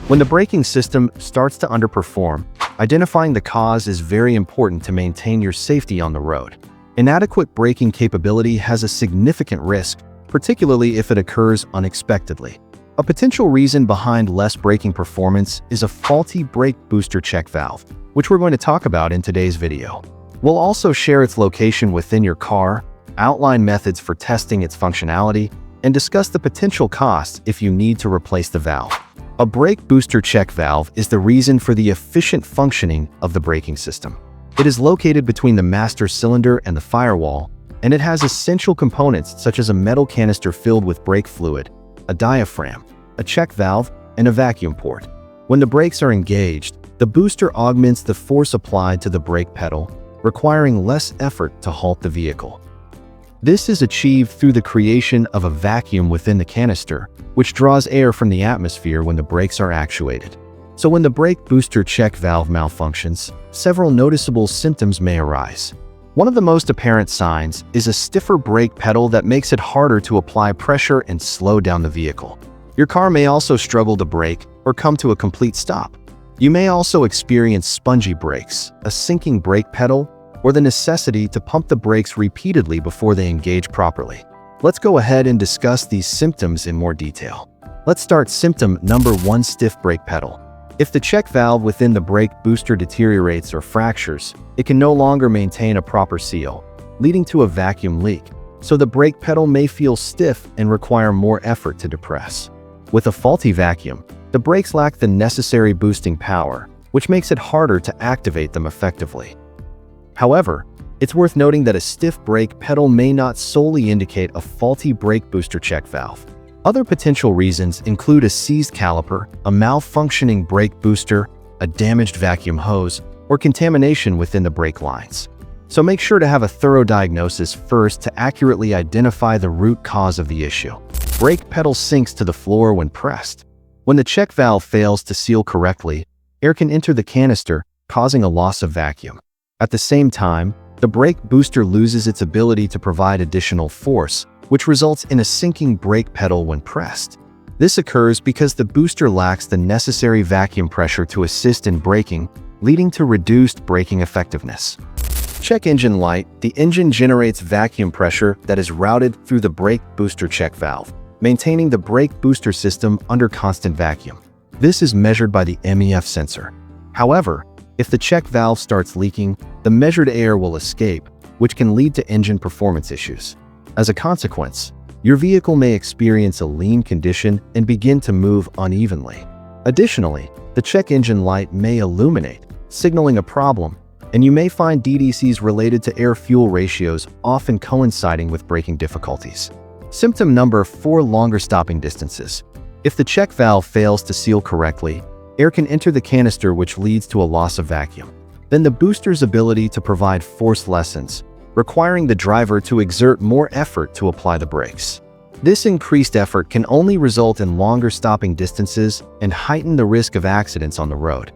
When the braking system starts to underperform, identifying the cause is very important to maintain your safety on the road. Inadequate braking capability has a significant risk, particularly if it occurs unexpectedly. A potential reason behind less braking performance is a faulty brake booster check valve, which we're going to talk about in today's video. We'll also share its location within your car, outline methods for testing its functionality, and discuss the potential costs if you need to replace the valve. A brake booster check valve is the reason for the efficient functioning of the braking system. It is located between the master cylinder and the firewall, and it has essential components such as a metal canister filled with brake fluid, a diaphragm, a check valve, and a vacuum port. When the brakes are engaged, the booster augments the force applied to the brake pedal, requiring less effort to halt the vehicle. This is achieved through the creation of a vacuum within the canister, which draws air from the atmosphere when the brakes are actuated. So when the brake booster check valve malfunctions, several noticeable symptoms may arise. One of the most apparent signs is a stiffer brake pedal that makes it harder to apply pressure and slow down the vehicle. Your car may also struggle to brake or come to a complete stop. You may also experience spongy brakes, a sinking brake pedal, or the necessity to pump the brakes repeatedly before they engage properly. Let's go ahead and discuss these symptoms in more detail. Let's start symptom number 1: stiff brake pedal. If the check valve within the brake booster deteriorates or fractures, it can no longer maintain a proper seal, leading to a vacuum leak, so the brake pedal may feel stiff and require more effort to depress. With a faulty vacuum, the brakes lack the necessary boosting power, which makes it harder to activate them effectively. However, it's worth noting that a stiff brake pedal may not solely indicate a faulty brake booster check valve. Other potential reasons include a seized caliper, a malfunctioning brake booster, a damaged vacuum hose, or contamination within the brake lines. So make sure to have a thorough diagnosis first to accurately identify the root cause of the issue. Brake pedal sinks to the floor when pressed. When the check valve fails to seal correctly, air can enter the canister, causing a loss of vacuum. At the same time, the brake booster loses its ability to provide additional force, which results in a sinking brake pedal when pressed. This occurs because the booster lacks the necessary vacuum pressure to assist in braking, leading to reduced braking effectiveness. Check engine light. The engine generates vacuum pressure that is routed through the brake booster check valve, maintaining the brake booster system under constant vacuum. This is measured by the MEF sensor. However, if the check valve starts leaking, the measured air will escape, which can lead to engine performance issues. As a consequence, your vehicle may experience a lean condition and begin to move unevenly. Additionally, the check engine light may illuminate, signaling a problem, and you may find DDCs related to air-fuel ratios often coinciding with braking difficulties. Symptom number 4: longer stopping distances. If the check valve fails to seal correctly, air can enter the canister, which leads to a loss of vacuum. Then the booster's ability to provide force lessens, requiring the driver to exert more effort to apply the brakes. This increased effort can only result in longer stopping distances and heighten the risk of accidents on the road.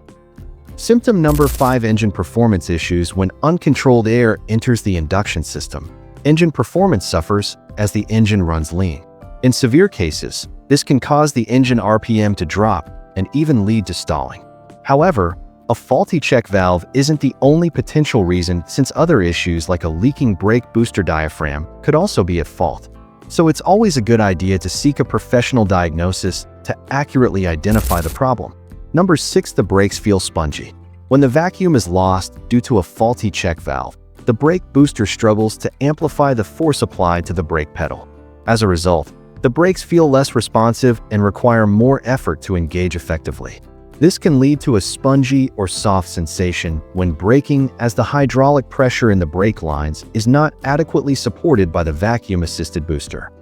Symptom number 5: engine performance issues. When uncontrolled air enters the induction system, engine performance suffers as the engine runs lean. In severe cases, this can cause the engine RPM to drop and even lead to stalling. However, a faulty check valve isn't the only potential reason, since other issues like a leaking brake booster diaphragm could also be at fault. So it's always a good idea to seek a professional diagnosis to accurately identify the problem. Number 6: the brakes feel spongy. When the vacuum is lost due to a faulty check valve, the brake booster struggles to amplify the force applied to the brake pedal. As a result, the brakes feel less responsive and require more effort to engage effectively. This can lead to a spongy or soft sensation when braking, as the hydraulic pressure in the brake lines is not adequately supported by the vacuum-assisted booster.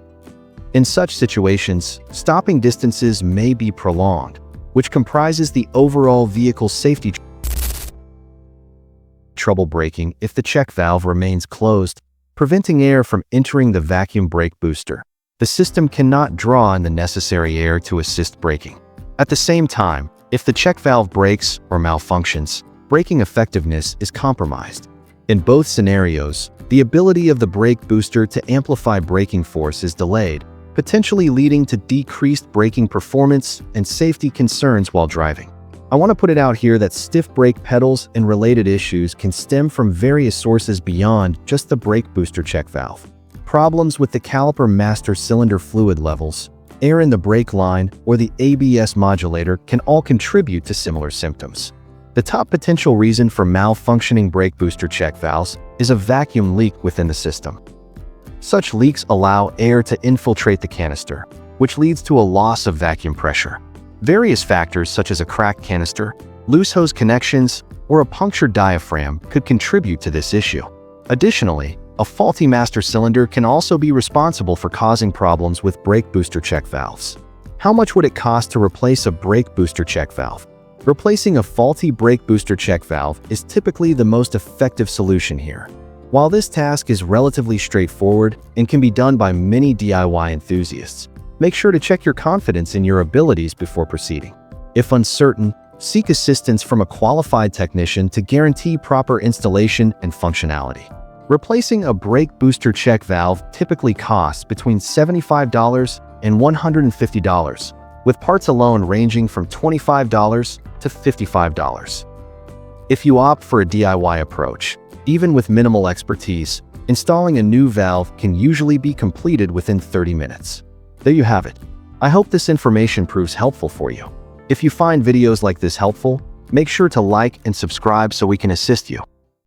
In such situations, stopping distances may be prolonged, which comprises the overall vehicle safety. Trouble braking if the check valve remains closed, preventing air from entering the vacuum brake booster. The system cannot draw in the necessary air to assist braking. At the same time, if the check valve breaks or malfunctions, braking effectiveness is compromised. In both scenarios, the ability of the brake booster to amplify braking force is delayed, potentially leading to decreased braking performance and safety concerns while driving. I want to put it out here that stiff brake pedals and related issues can stem from various sources beyond just the brake booster check valve. Problems with the caliper master cylinder fluid levels, air in the brake line, or the ABS modulator can all contribute to similar symptoms. The top potential reason for malfunctioning brake booster check valves is a vacuum leak within the system. Such leaks allow air to infiltrate the canister, which leads to a loss of vacuum pressure. Various factors such as a cracked canister, loose hose connections, or a punctured diaphragm could contribute to this issue. Additionally, a faulty master cylinder can also be responsible for causing problems with brake booster check valves. How much would it cost to replace a brake booster check valve? Replacing a faulty brake booster check valve is typically the most effective solution here. While this task is relatively straightforward and can be done by many DIY enthusiasts, make sure to check your confidence in your abilities before proceeding. If uncertain, seek assistance from a qualified technician to guarantee proper installation and functionality. Replacing a brake booster check valve typically costs between $75 and $150, with parts alone ranging from $25 to $55. If you opt for a DIY approach, even with minimal expertise, installing a new valve can usually be completed within 30 minutes. There you have it. I hope this information proves helpful for you. If you find videos like this helpful, make sure to like and subscribe so we can assist you.